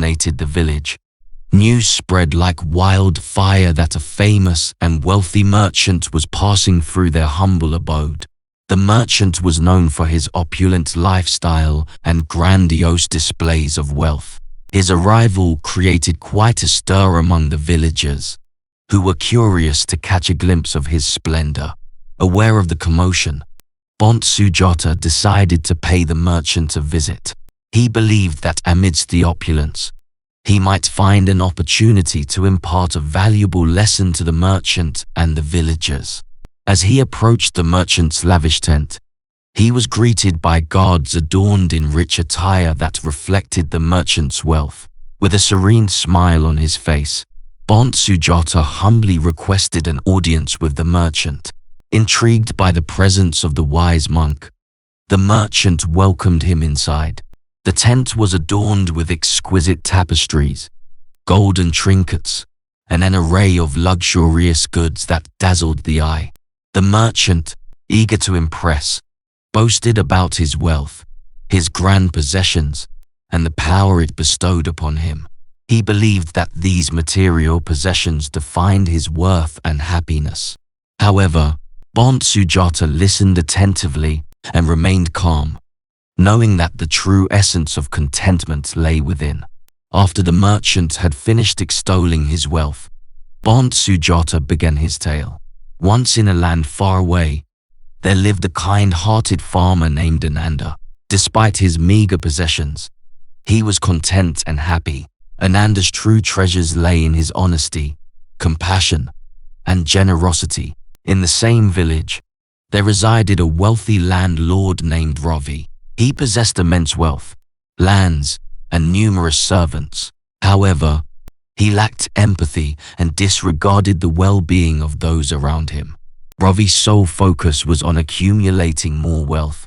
dominated the village. News spread like wildfire that a famous and wealthy merchant was passing through their humble abode. The merchant was known for his opulent lifestyle and grandiose displays of wealth. His arrival created quite a stir among the villagers, who were curious to catch a glimpse of his splendor. Aware of the commotion, Sujata decided to pay the merchant a visit. He believed that amidst the opulence, he might find an opportunity to impart a valuable lesson to the merchant and the villagers. As he approached the merchant's lavish tent, he was greeted by guards adorned in rich attire that reflected the merchant's wealth. With a serene smile on his face, Sujata humbly requested an audience with the merchant. Intrigued by the presence of the wise monk, the merchant welcomed him inside. The tent was adorned with exquisite tapestries, golden trinkets, and an array of luxurious goods that dazzled the eye. The merchant, eager to impress, boasted about his wealth, his grand possessions, and the power it bestowed upon him. He believed that these material possessions defined his worth and happiness. However, Sujata listened attentively and remained calm, knowing that the true essence of contentment lay within. After the merchant had finished extolling his wealth, Sujata began his tale. Once in a land far away, there lived a kind-hearted farmer named Ananda. Despite his meager possessions, he was content and happy. Ananda's true treasures lay in his honesty, compassion, and generosity. In the same village, there resided a wealthy landlord named Ravi. He possessed immense wealth, lands, and numerous servants. However, he lacked empathy and disregarded the well-being of those around him. Ravi's sole focus was on accumulating more wealth,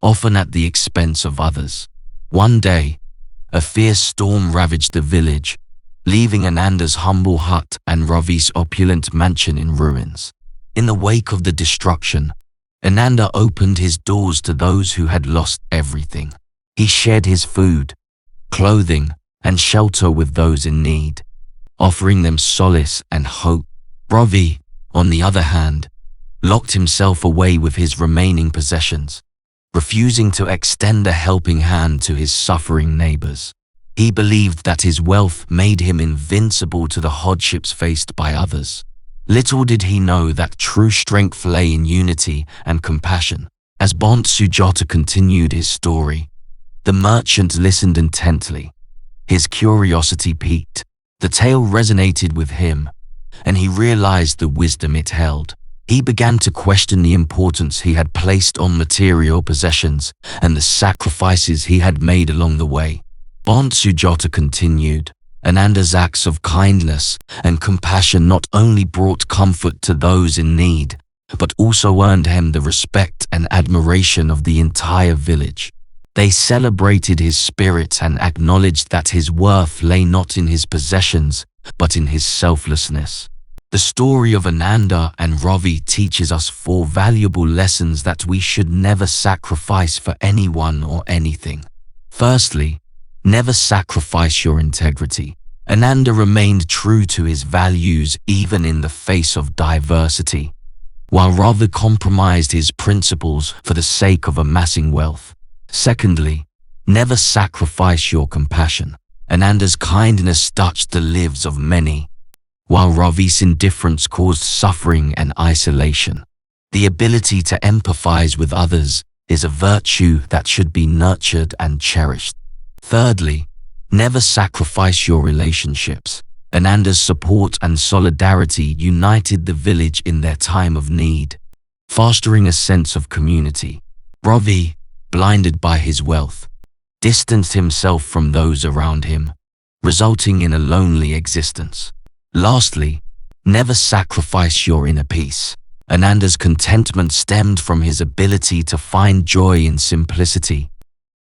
often at the expense of others. One day, a fierce storm ravaged the village, leaving Ananda's humble hut and Ravi's opulent mansion in ruins. In the wake of the destruction, Ananda opened his doors to those who had lost everything. He shared his food, clothing, and shelter with those in need, offering them solace and hope. Ravi, on the other hand, locked himself away with his remaining possessions, refusing to extend a helping hand to his suffering neighbors. He believed that his wealth made him invincible to the hardships faced by others. Little did he know that true strength lay in unity and compassion. As Sujata continued his story, the merchant listened intently. His curiosity piqued. The tale resonated with him, and he realized the wisdom it held. He began to question the importance he had placed on material possessions and the sacrifices he had made along the way. Sujata continued. Ananda's acts of kindness and compassion not only brought comfort to those in need, but also earned him the respect and admiration of the entire village. They celebrated his spirit and acknowledged that his worth lay not in his possessions, but in his selflessness. The story of Ananda and Ravi teaches us 4 valuable lessons that we should never sacrifice for anyone or anything. Firstly, never sacrifice your integrity. Ananda remained true to his values even in the face of diversity, while Ravi compromised his principles for the sake of amassing wealth. Secondly, never sacrifice your compassion. Ananda's kindness touched the lives of many, while Ravi's indifference caused suffering and isolation. The ability to empathize with others is a virtue that should be nurtured and cherished. Thirdly, never sacrifice your relationships. Ananda's support and solidarity united the village in their time of need, fostering a sense of community. Ravi, blinded by his wealth, distanced himself from those around him, resulting in a lonely existence. Lastly, never sacrifice your inner peace. Ananda's contentment stemmed from his ability to find joy in simplicity,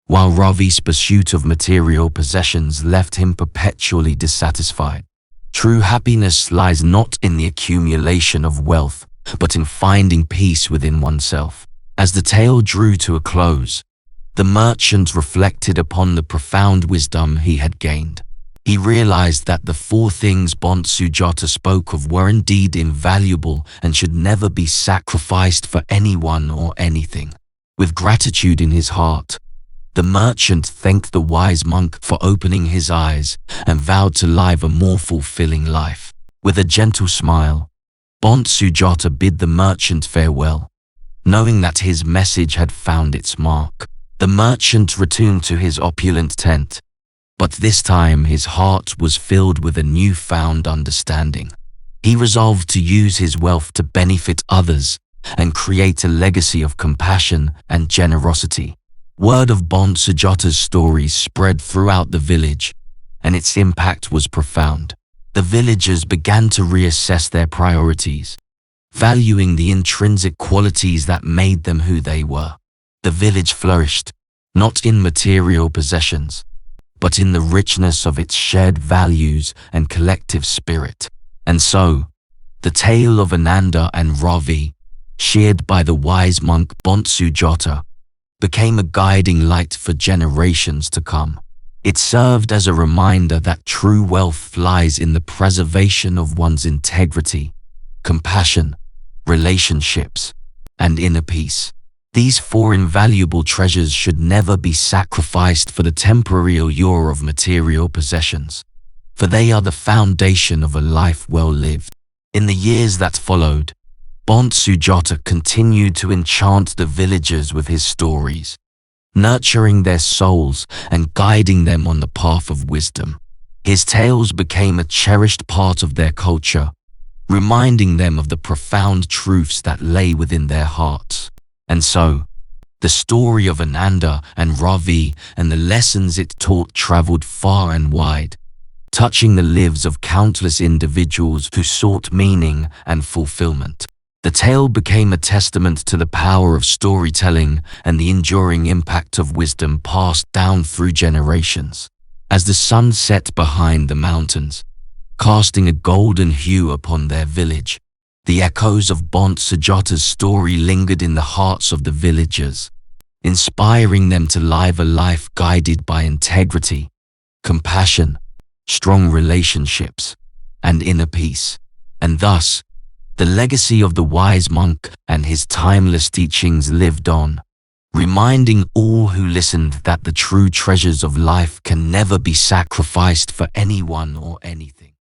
while Ravi's pursuit of material possessions left him perpetually dissatisfied. True happiness lies not in the accumulation of wealth, but in finding peace within oneself. As the tale drew to a close, the merchant reflected upon the profound wisdom he had gained. He realized that the four things Bont Sujata spoke of were indeed invaluable and should never be sacrificed for anyone or anything. With gratitude in his heart, the merchant thanked the wise monk for opening his eyes and vowed to live a more fulfilling life. With a gentle smile, Bont Sujata bid the merchant farewell, knowing that his message had found its mark. The merchant returned to his opulent tent, but this time his heart was filled with a newfound understanding. He resolved to use his wealth to benefit others and create a legacy of compassion and generosity. Word of Bont Sujata's story spread throughout the village, and its impact was profound. The villagers began to reassess their priorities, valuing the intrinsic qualities that made them who they were. The village flourished, not in material possessions, but in the richness of its shared values and collective spirit. And so, the tale of Ananda and Ravi, shared by the wise monk Bont Sujata, became a guiding light for generations to come. It served as a reminder that true wealth lies in the preservation of one's integrity, compassion, relationships, and inner peace. These four invaluable treasures should never be sacrificed for the temporary allure of material possessions, for they are the foundation of a life well lived. In the years that followed, Bont Sujata continued to enchant the villagers with his stories, nurturing their souls and guiding them on the path of wisdom. His tales became a cherished part of their culture, reminding them of the profound truths that lay within their hearts. And so, the story of Ananda and Ravi and the lessons it taught traveled far and wide, touching the lives of countless individuals who sought meaning and fulfillment. The tale became a testament to the power of storytelling and the enduring impact of wisdom passed down through generations. As the sun set behind the mountains, casting a golden hue upon their village, the echoes of Bont Sujata's story lingered in the hearts of the villagers, inspiring them to live a life guided by integrity, compassion, strong relationships, and inner peace. And thus, the legacy of the wise monk and his timeless teachings lived on, reminding all who listened that the true treasures of life can never be sacrificed for anyone or anything.